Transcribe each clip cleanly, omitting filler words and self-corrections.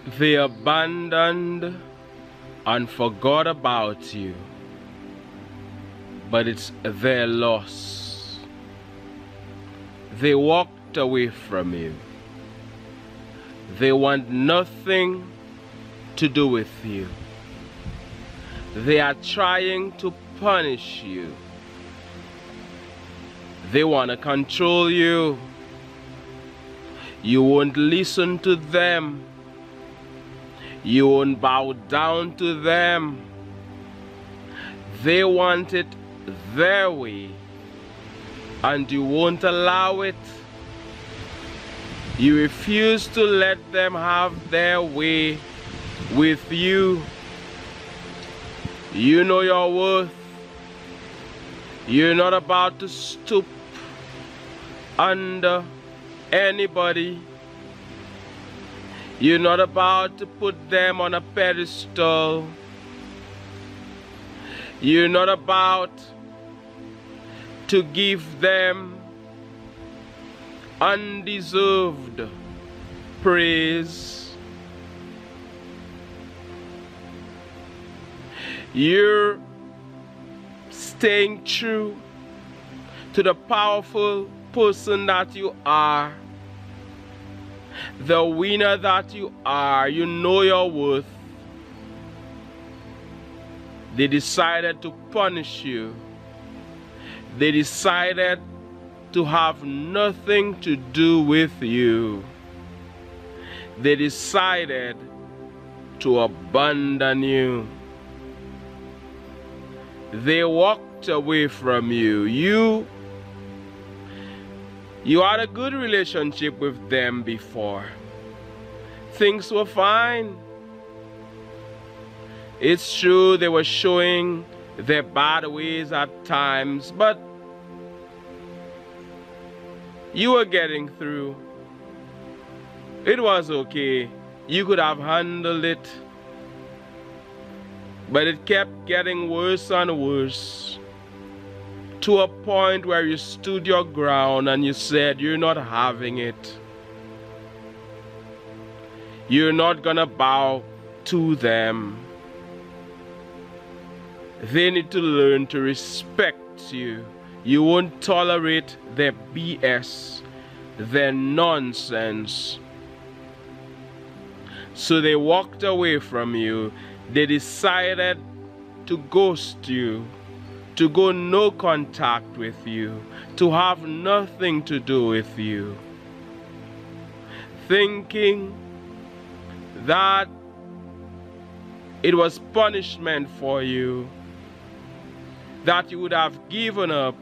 They abandoned and forgot about you, but it's their loss. They walked away from you. They want nothing to do with you. They are trying to punish you. They want to control you. You won't listen to them. You won't bow down to them. They want it their way, and you won't allow it. You refuse to let them have their way with you. You know your worth. You're not about to stoop under anybody. You're not about to put them on a pedestal. You're not about to give them undeserved praise. You're staying true to the powerful person that you are, the winner that you are. You know your worth. They decided to punish you. They decided to have nothing to do with you. They decided to abandon you. They walked away from you. You had a good relationship with them before. Things were fine. It's true they were showing their bad ways at times, but you were getting through. It was okay. You could have handled it. But it kept getting worse and worse, to a point where you stood your ground and you said you're not having it. You're not gonna bow to them. They need to learn to respect you. You won't tolerate their BS, their nonsense. So they walked away from you. They decided to ghost you, to go no contact with you, to have nothing to do with you, thinking that it was punishment for you, that you would have given up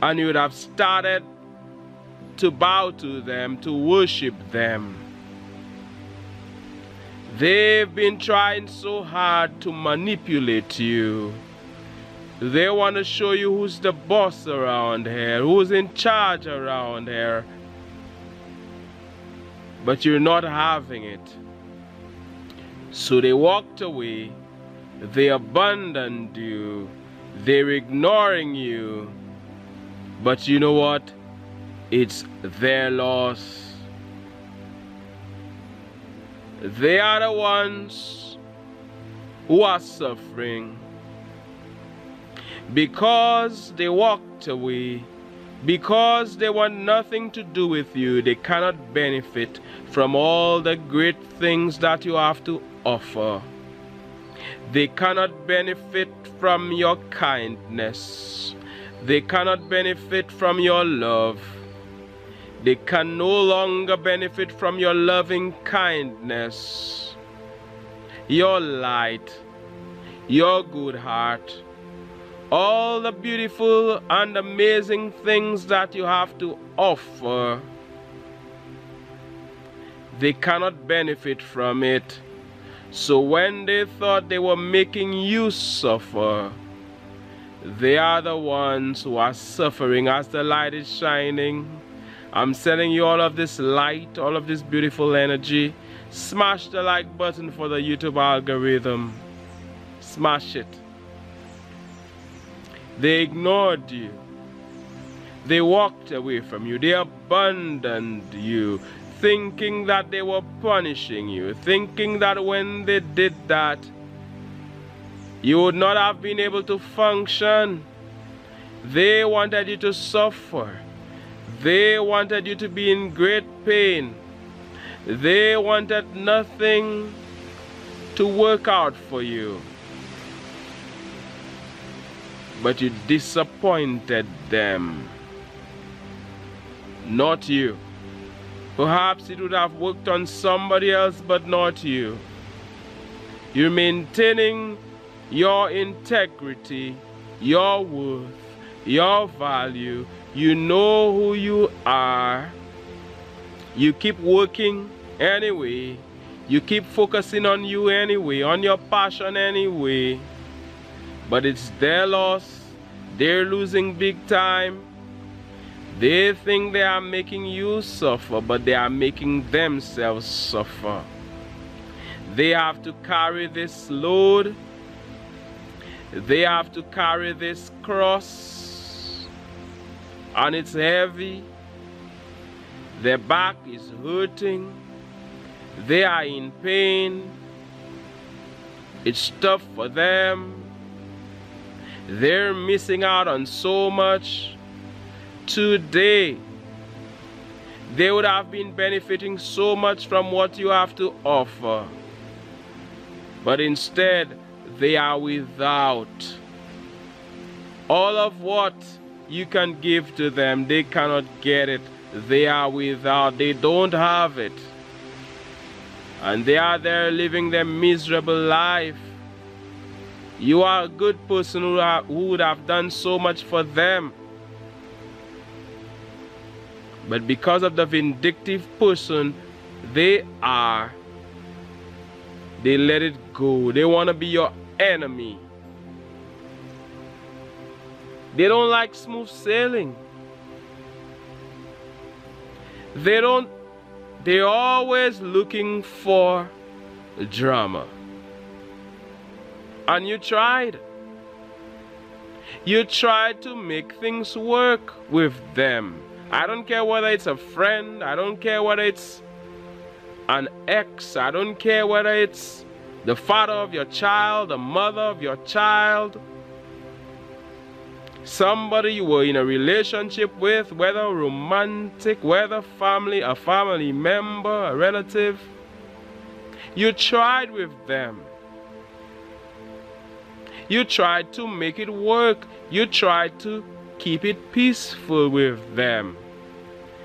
and you would have started to bow to them, to worship them. They've been trying so hard to manipulate you. They want to show you who's the boss around here, who's in charge around here. But you're not having it. So they walked away. They abandoned you. They're ignoring you. But you know what? It's their loss. They are the ones who are suffering because they walked away, because they want nothing to do with you. They cannot benefit from all the great things that you have to offer. They cannot benefit from your kindness. They cannot benefit from your love. They can no longer benefit from your loving kindness, your light, your good heart, all the beautiful and amazing things that you have to offer. They cannot benefit from it. So when they thought they were making you suffer, they are the ones who are suffering as the light is shining. I'm sending you all of this light, all of this beautiful energy. Smash the like button for the YouTube algorithm. Smash it. They ignored you. They walked away from you. They abandoned you. thinking that they were punishing you, thinking that when they did that, you would not have been able to function. They wanted you to suffer. They wanted you to be in great pain. They wanted nothing to work out for you. But you disappointed them. Not you. Perhaps it would have worked on somebody else, but not you. You're maintaining your integrity, your worth, your value. You know who you are. You keep working anyway. You keep focusing on you anyway, on your passion anyway. But it's their loss. They're losing big time. They think they are making you suffer, but they are making themselves suffer. They have to carry this load. They have to carry this cross. And it's heavy. Their back is hurting. They are in pain. It's tough for them. They're missing out on so much. Today, they would have been benefiting so much from what you have to offer. But instead, they are without. All of what you can give to them, they cannot get it. They are without. They don't have it. And they are there living their miserable life. You are a good person who would have done so much for them. But because of the vindictive person they are, they let it go. They want to be your enemy. They don't like smooth sailing. They're always looking for drama. And you tried. You tried to make things work with them. I don't care whether it's a friend. I don't care whether it's an ex. I don't care whether it's the father of your child, the mother of your child, somebody you were in a relationship with, whether romantic, whether family, a family member, a relative. You tried with them. You tried to make it work. You tried to keep it peaceful with them.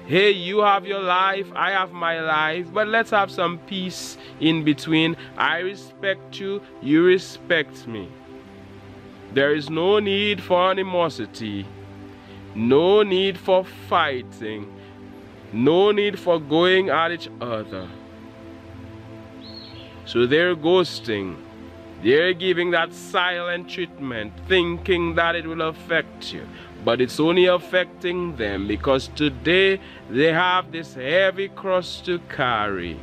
Hey, you have your life, I have my life, but let's have some peace in between. I respect you, you respect me. There is no need for animosity, no need for fighting, no need for going at each other. So they're ghosting. They're giving that silent treatment, thinking that it will affect you. But it's only affecting them because today they have this heavy cross to carry.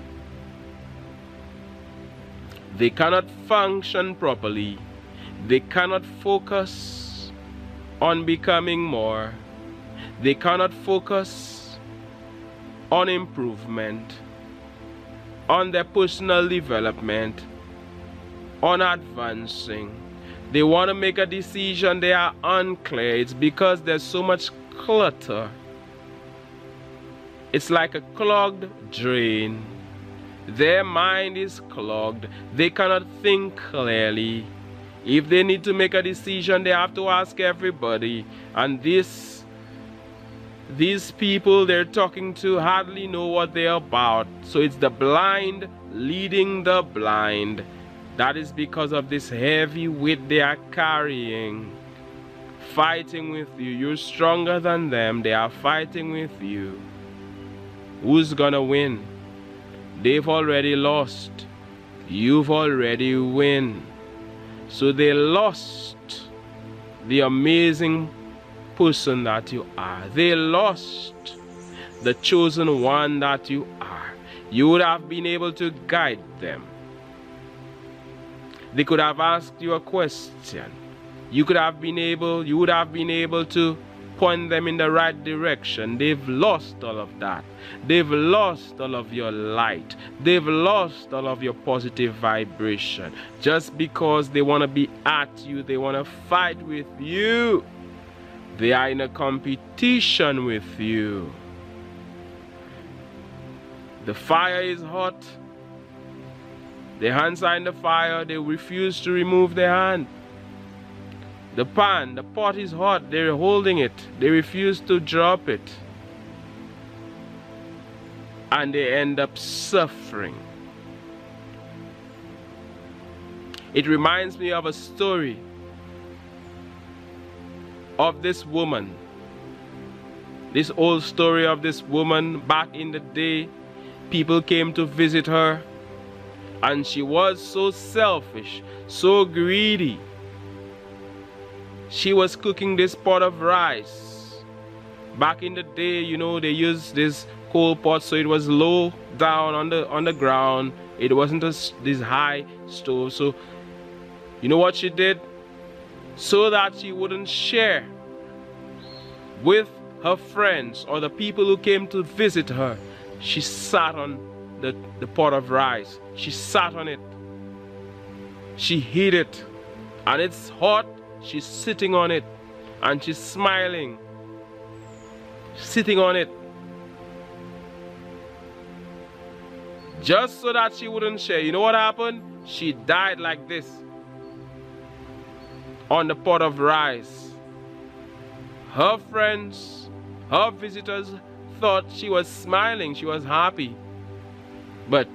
They cannot function properly. They cannot focus on becoming more. They cannot focus on improvement, on their personal development, on advancing. They want to make a decision, they are unclear. It's because there's so much clutter. It's like a clogged drain. Their mind is clogged. They cannot think clearly. If they need to make a decision, they have to ask everybody. And these people they're talking to hardly know what they're about. So it's the blind leading the blind. That is because of this heavy weight they are carrying, fighting with you. You're stronger than them. They are fighting with you. Who's gonna win? They've already lost. You've already won. So they lost the amazing person that you are. They lost the chosen one that you are. You would have been able to guide them. They could have asked you a question. You would have been able to point them in the right direction, they've lost all of that. They've lost all of your light. They've lost all of your positive vibration. Just because they want to be at you, they want to fight with you. They are in a competition with you. The fire is hot. Their hands are in the fire. They refuse to remove their hand. The pot is hot. They're holding it. They refuse to drop it. And they end up suffering. It reminds me of a story of this woman. This old story of this woman back in the day. People came to visit her. And she was so selfish, so greedy. She was cooking this pot of rice. Back in the day, you know, they used this coal pot, so it was low down on the ground. It wasn't this high stove. So you know what she did? So that she wouldn't share with her friends or the people who came to visit her, she sat on the pot of rice. She sat on it. She hid it. And it's hot. She's sitting on it. And she's smiling. Sitting on it. Just so that she wouldn't share. You know what happened? She died like this. On the pot of rice. Her friends, her visitors thought she was smiling. She was happy. But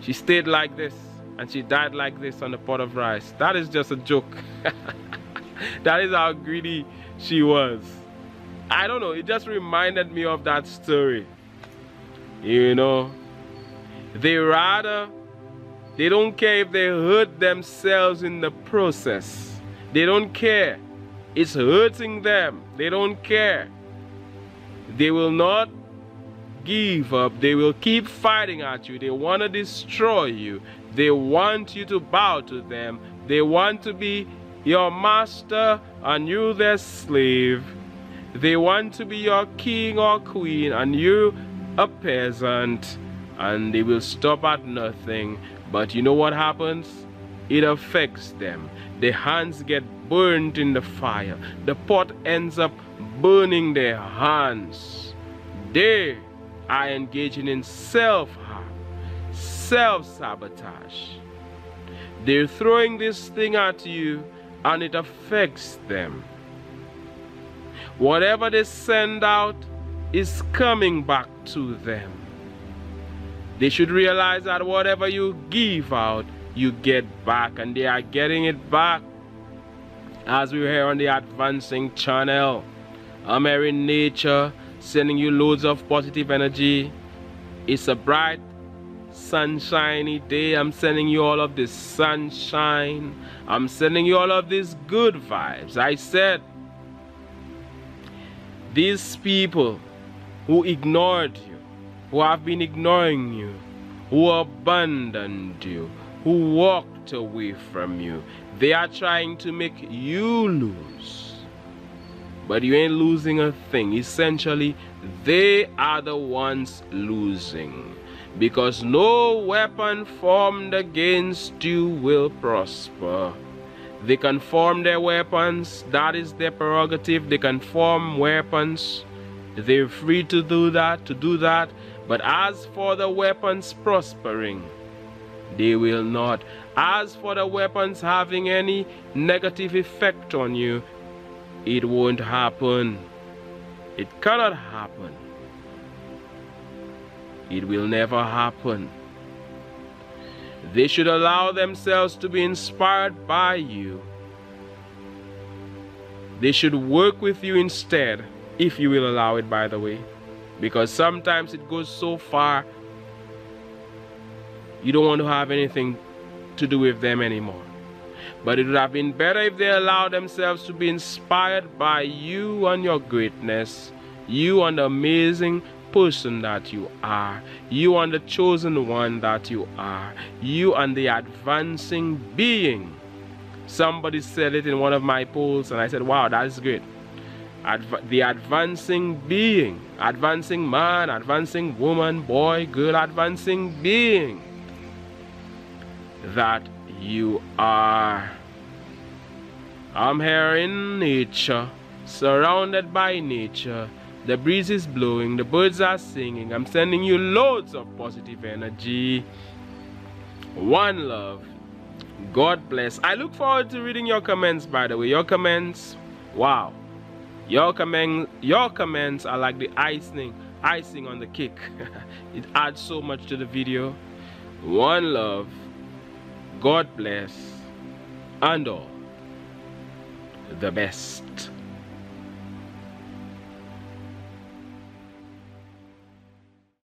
she stayed like this. And she died like this on the pot of rice. That is just a joke. That is how greedy she was. I don't know. It just reminded me of that story. You know. They don't care if they hurt themselves in the process. They don't care. It's hurting them. They don't care. They will not give up. They will keep fighting at you. They want to destroy you. They want you to bow to them. They want to be your master and you their slave. They want to be your king or queen and you a peasant. And they will stop at nothing. But you know what happens? It affects them. Their hands get burnt in the fire. The pot ends up burning their hands. They are engaging in self-harm, self-sabotage. They're throwing this thing at you and it affects them. Whatever they send out is coming back to them. They should realize that whatever you give out, you get back, and they are getting it back. As we're here on the Advancing channel, I'm here in nature, sending you loads of positive energy. It's a bright, sunshiny day. I'm sending you all of this sunshine. I'm sending you all of these good vibes. I said, these people who ignored you, who have been ignoring you, who abandoned you, who walked away from you, they are trying to make you lose. But you ain't losing a thing. Essentially, they are the ones losing. Because no weapon formed against you will prosper. They can form their weapons. That is their prerogative. They can form weapons. They're free to do that. But as for the weapons prospering, they will not. As for the weapons having any negative effect on you, it won't happen. It cannot happen. It will never happen. They should allow themselves to be inspired by you. They should work with you instead, if you will allow it, by the way. Because sometimes it goes so far, you don't want to have anything to do with them anymore. But it would have been better if they allowed themselves to be inspired by you and your greatness, you and the amazing person that you are, you and the chosen one that you are, you and the advancing being, Somebody said it in one of my polls, and I said, wow, that is great. The advancing being, advancing man, advancing woman, boy, girl, advancing being that you are. I'm here in nature, surrounded by nature. The breeze is blowing, the birds are singing. I'm sending you loads of positive energy. One love. God bless. I look forward to reading your comments, by the way. Your comments, wow. Your comments are like the icing on the cake. It adds so much to the video. One love. God bless. And all the best.